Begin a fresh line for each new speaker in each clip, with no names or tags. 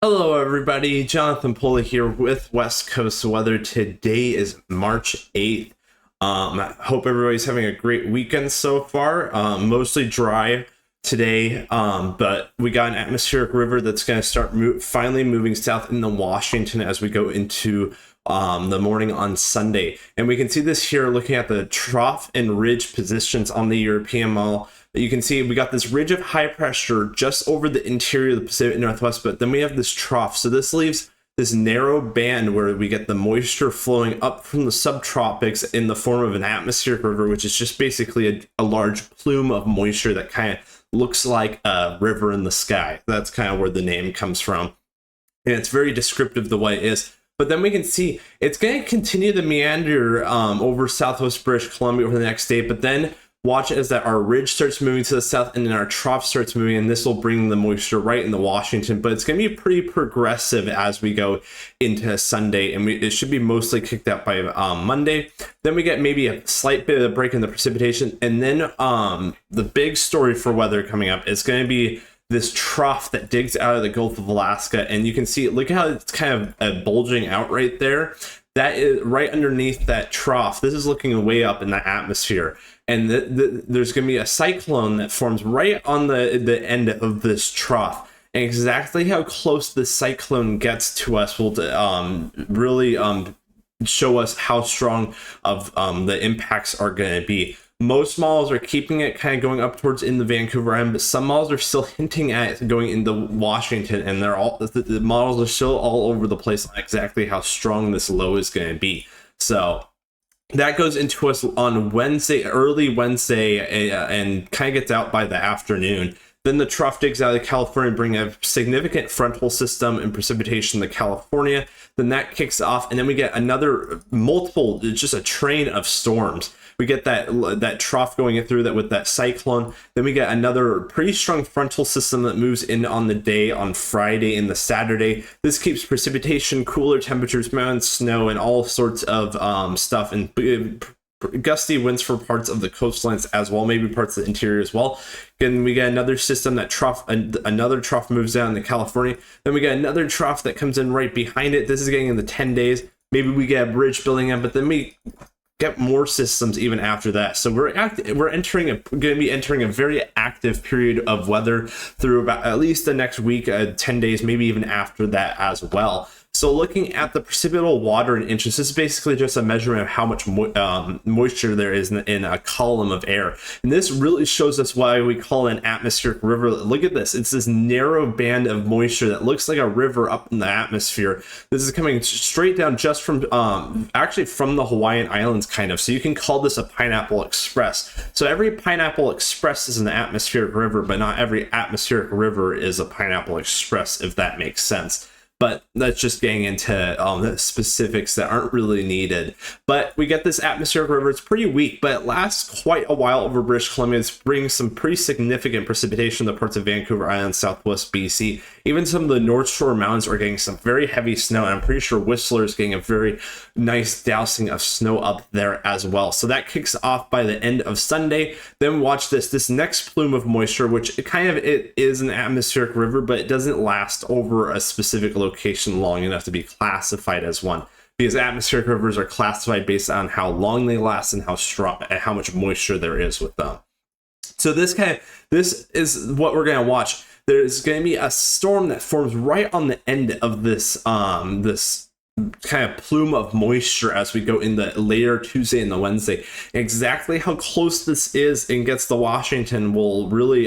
Hello, everybody. Jonathan Pola here with West Coast Weather. Today is March 8th. I hope everybody's having a great weekend so far. Mostly dry today, but we got an atmospheric river that's going to start finally moving south into Washington as we go into the morning on Sunday. And we can see this here looking at the trough and ridge positions on the European model. You can see we got this ridge of high pressure just over the interior of the Pacific Northwest, but then we have this trough. So this leaves this narrow band where we get the moisture flowing up from the subtropics in the form of an atmospheric river, which is just basically a large plume of moisture that kind of looks like a river in the sky. That's kind of where the name comes from. And it's very descriptive the way it is. But then we can see it's going to continue to meander over southwest British Columbia over the next day, but then watch as that our ridge starts moving to the south and then our trough starts moving, and this will bring the moisture right into Washington. But it's going to be pretty progressive as we go into Sunday, and it should be mostly kicked out by Monday. Then we get maybe a slight bit of a break in the precipitation, and then the big story for weather coming up is going to be this trough that digs out of the Gulf of Alaska. And you can see, look at how it's kind of bulging out right there. That is right underneath that trough. This is looking way up in the atmosphere. And there's going to be a cyclone that forms right on the end of this trough. And exactly how close the cyclone gets to us will really show us how strong of the impacts are going to be. Most models are keeping it kind of going up towards in the Vancouver end, but some models are still hinting at it going into Washington, and the models are still all over the place on exactly how strong this low is going to be. So that goes into us on Wednesday, early Wednesday, and kind of gets out by the afternoon. Then the trough digs out of California, bring a significant frontal system and precipitation to California. Then that kicks off, and then we get just a train of storms. We get that trough going through that with that cyclone. Then we get another pretty strong frontal system that moves in on the day on Friday and the Saturday. This keeps precipitation, cooler temperatures, mountain snow, and all sorts of stuff, and gusty winds for parts of the coastlines as well, maybe parts of the interior as well. Then we get another system that another trough moves down to California. Then we get another trough that comes in right behind it. This is getting in the 10 days. Maybe we get a bridge building up, but then we get more systems even after that. So we're going to be entering a very active period of weather through about at least the next week, 10 days, maybe even after that as well. So looking at the precipitable water in inches, this is basically just a measurement of how much moisture there is in a column of air. And this really shows us why we call it an atmospheric river. Look at this. It's this narrow band of moisture that looks like a river up in the atmosphere. This is coming straight down just from, actually from the Hawaiian Islands, kind of. So you can call this a pineapple express. So every pineapple express is an atmospheric river, but not every atmospheric river is a pineapple express, if that makes sense. But that's just getting into the specifics that aren't really needed. But we get this atmospheric river. It's pretty weak, but it lasts quite a while over British Columbia. It's bringing some pretty significant precipitation to parts of Vancouver Island, southwest BC. Even some of the North Shore mountains are getting some very heavy snow, and I'm pretty sure Whistler is getting a very nice dousing of snow up there as well. So that kicks off by the end of Sunday. Then watch this next plume of moisture, which it is an atmospheric river, but it doesn't last over a specific location long enough to be classified as one, because atmospheric rivers are classified based on how long they last and how strong and how much moisture there is with them. So this is what we're going to watch. There's going to be a storm that forms right on the end of this this kind of plume of moisture as we go in the later Tuesday and the Wednesday. Exactly how close this is and gets to Washington will really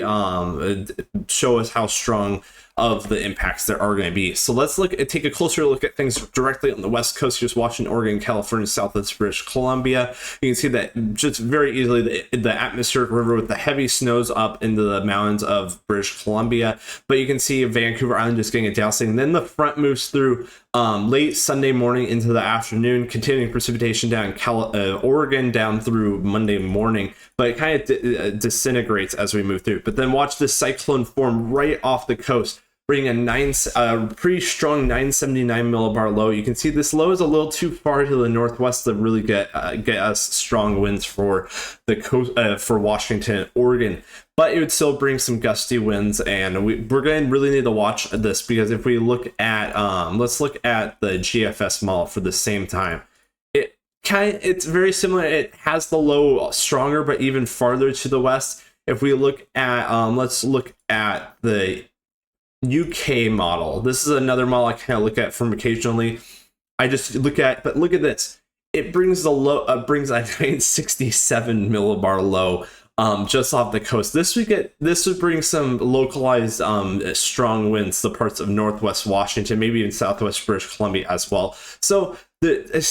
show us how strong of the impacts there are going to be. So let's take a closer look at things directly on the west coast. Here's Washington, Oregon, California, southwest British Columbia. You can see that just very easily the atmospheric river with the heavy snows up into the mountains of British Columbia. But you can see Vancouver Island just getting a dousing. Then the front moves through late Sunday morning into the afternoon, continuing precipitation down in Oregon down through Monday morning. But it kind of disintegrates as we move through. But then watch this cyclone form right off the coast. bringing a pretty strong 979 millibar low. You can see this low is a little too far to the northwest to really get us strong winds for the coast for Washington and Oregon. But it would still bring some gusty winds, and we're going to really need to watch this, because if we look at let's look at the GFS model for the same time. It's very similar. It has the low stronger, but even farther to the west. If we look at let's look at the UK model. This is another model I kind of look at from occasionally. I just look at, but look at this. It brings the low, brings a 967 millibar low just off the coast. This would bring some localized strong winds to parts of northwest Washington, maybe even southwest British Columbia as well. So the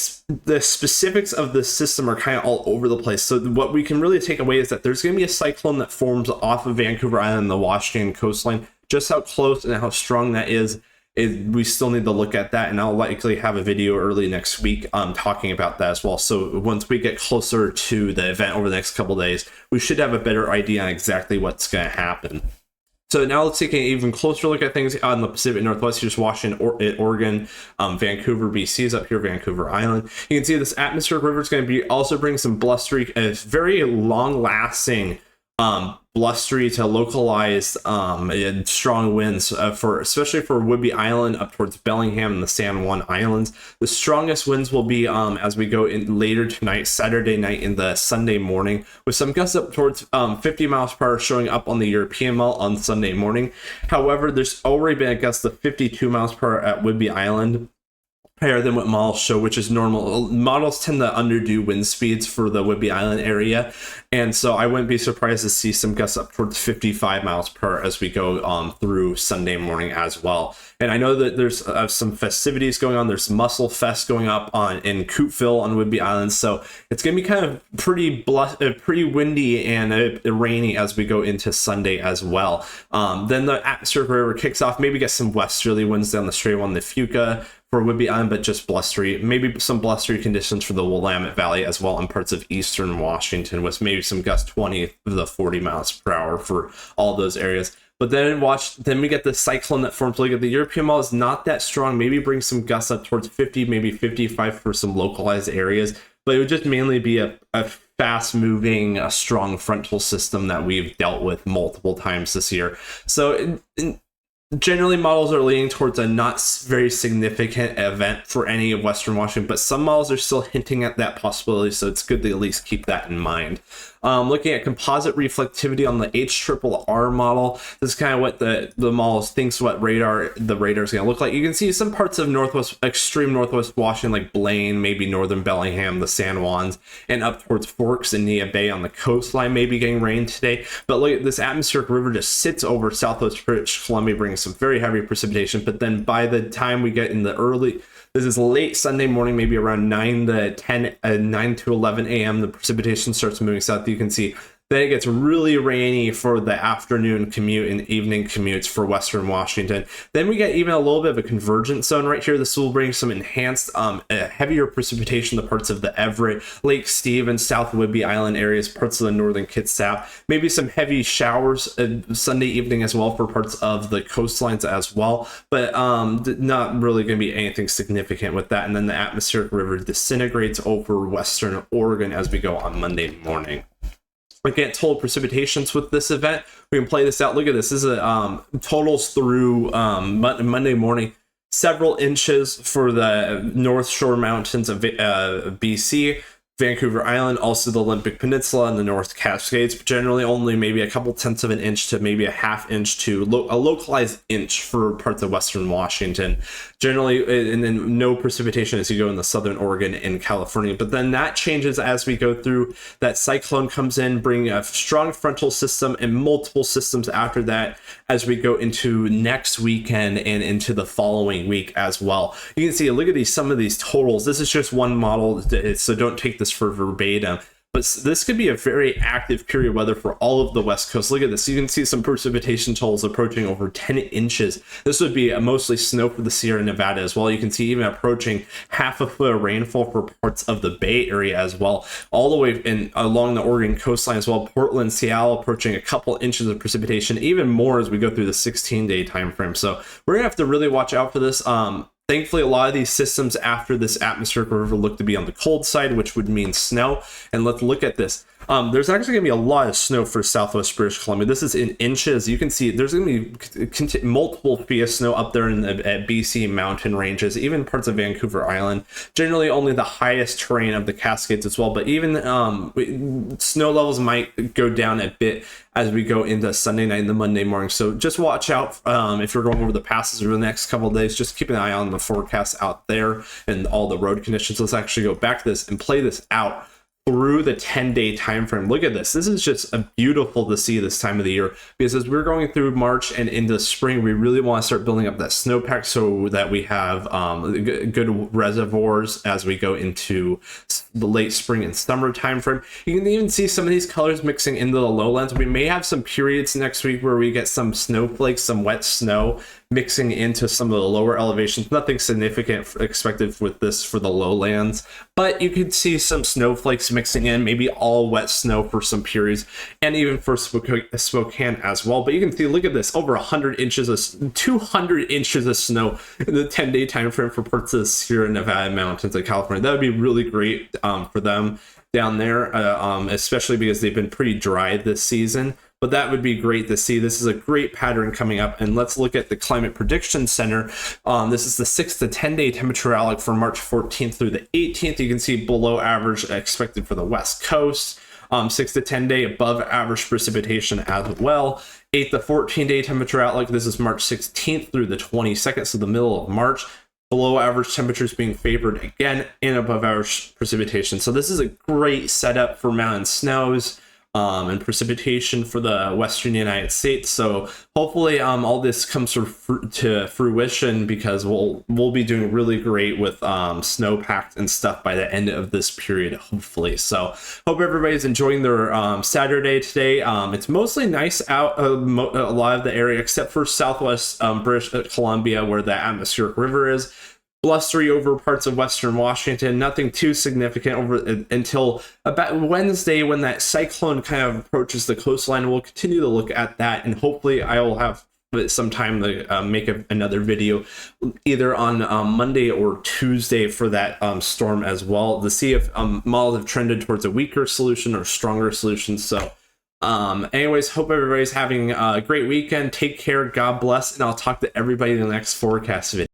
specifics of the system are kind of all over the place. So what we can really take away is that there's going to be a cyclone that forms off of Vancouver Island and the Washington coastline. Just how close and how strong that is we still need to look at that, and I'll likely have a video early next week talking about that as well. So once we get closer to the event over the next couple of days, we should have a better idea on exactly what's going to happen. So now let's take an even closer look at things on the Pacific Northwest. Here's Washington, Oregon, Vancouver, BC is up here, Vancouver Island. You can see this atmospheric river is going to be also bring some blustery, very long-lasting blustery to localized strong winds especially for Whidbey Island up towards Bellingham and the San Juan Islands. The strongest winds will be as we go in later tonight, Saturday night, in the Sunday morning, with some gusts up towards 50 miles per hour showing up on the European model on Sunday morning. However, there's already been a gust of 52 miles per hour at Whidbey Island, higher than what models show, which is normal. Models tend to underdo wind speeds for the Whidbey Island area, and so I wouldn't be surprised to see some gusts up towards 55 miles per hour as we go through Sunday morning as well. And I know that there's some festivities going on. There's Muscle Fest going up in Coupeville on Whidbey Island, so it's going to be kind of pretty windy and rainy as we go into Sunday as well. Then the atmospheric river kicks off. Maybe get some westerly winds down the Strait on the Fuca for Whidbey Island, but just blustery. Maybe some blustery conditions for the Willamette Valley as well in parts of eastern Washington, with maybe some gusts 20 to 40 miles per hour for all those areas. But then we get the cyclone that forms. Look at the European model is not that strong. Maybe bring some gusts up towards 50, maybe 55 for some localized areas. But it would just mainly be a fast-moving, strong frontal system that we've dealt with multiple times this year. So generally, models are leaning towards a not very significant event for any of Western Washington, but some models are still hinting at that possibility, so it's good to at least keep that in mind. Looking at composite reflectivity on the HRRR model, this is kind of what the model thinks what the radar is going to look like. You can see some parts of extreme northwest Washington, like Blaine, maybe northern Bellingham, the San Juans, and up towards Forks and Nia Bay on the coastline, maybe getting rain today. But look, this atmospheric river just sits over southwest British Columbia, bringing some very heavy precipitation. But then by the time we get in this is late Sunday morning, maybe around 9 to 11 a.m., the precipitation starts moving south. You can see then it gets really rainy for the afternoon commute and evening commutes for Western Washington. Then we get even a little bit of a convergence zone right here. This will bring some enhanced, heavier precipitation to parts of the Everett, Lake Stephen, South Whidbey Island areas, parts of the northern Kitsap. Maybe some heavy showers Sunday evening as well for parts of the coastlines as well. But not really going to be anything significant with that. And then the atmospheric river disintegrates over Western Oregon as we go on Monday morning. We get total precipitations with this event. We can play this out. Look at this. This is totals through Monday morning. Several inches for the North Shore Mountains of BC, Vancouver Island, also the Olympic Peninsula and the North Cascades, but generally only maybe a couple tenths of an inch to maybe a half inch to a localized inch for parts of Western Washington. Generally, and then no precipitation as you go in the southern Oregon and California. But then that changes as we go through. That cyclone comes in, bringing a strong frontal system and multiple systems after that as we go into next weekend and into the following week as well. You can see, look at some of these totals. This is just one model, so don't take this for verbatim. but this could be a very active period weather for all of the West Coast. Look at this. You can see some precipitation totals approaching over 10 inches. This would be mostly snow for the Sierra Nevada as well. You can see even approaching half a foot of rainfall for parts of the Bay Area as well, all the way in along the Oregon coastline as well. Portland, Seattle approaching a couple inches of precipitation, even more as we go through the 16-day time frame. So we're gonna have to really watch out for this. Thankfully, a lot of these systems after this atmospheric river look to be on the cold side, which would mean snow. And let's look at this. There's actually going to be a lot of snow for Southwest British Columbia. This is in inches. You can see there's going to be multiple feet of snow up there in the BC mountain ranges, even parts of Vancouver Island. Generally, only the highest terrain of the Cascades as well. But even snow levels might go down a bit as we go into Sunday night and the Monday morning. So just watch out if you're going over the passes over the next couple of days. Just keep an eye on the forecast out there and all the road conditions. Let's actually go back to this and play this out through the 10-day time frame. Look at this. This is just beautiful to see this time of the year, because as we're going through March and into spring, we really want to start building up that snowpack so that we have good reservoirs as we go into the late spring and summer time frame. You can even see some of these colors mixing into the lowlands. We may have some periods next week where we get some snowflakes, some wet snow mixing into some of the lower elevations. Nothing significant expected with this for the lowlands, but you could see some snowflakes mixing in, maybe all wet snow for some periods, and even for Spokane as well. But you can see, look at this, over 100 inches of 200 inches of snow in the 10-day time frame for parts of the Sierra Nevada mountains of California. That would be really great for them down there, especially because they've been pretty dry this season. But that would be great to see. This is a great pattern coming up. And let's look at the Climate Prediction Center. This is the 6 to 10-day temperature outlook for March 14th through the 18th. You can see below average expected for the West Coast. 6 to 10-day above average precipitation as well. 8 to 14-day temperature outlook. This is March 16th through the 22nd, so the middle of March. Below average temperatures being favored again, and above average precipitation. So this is a great setup for mountain snows and precipitation for the western United States. So hopefully all this comes to fruition, because we'll be doing really great with snowpack and stuff by the end of this period, hopefully. So hope everybody's enjoying their Saturday today. It's mostly nice out a lot of the area except for Southwest British Columbia, where the atmospheric river is. Blustery over parts of western Washington, nothing too significant over until about Wednesday, when that cyclone kind of approaches the coastline. We'll continue to look at that, and hopefully I will have some time to make another video either on Monday or Tuesday for that storm as well, to see if models have trended towards a weaker solution or stronger solution. So anyways, hope everybody's having a great weekend. Take care, God bless, and I'll talk to everybody in the next forecast video.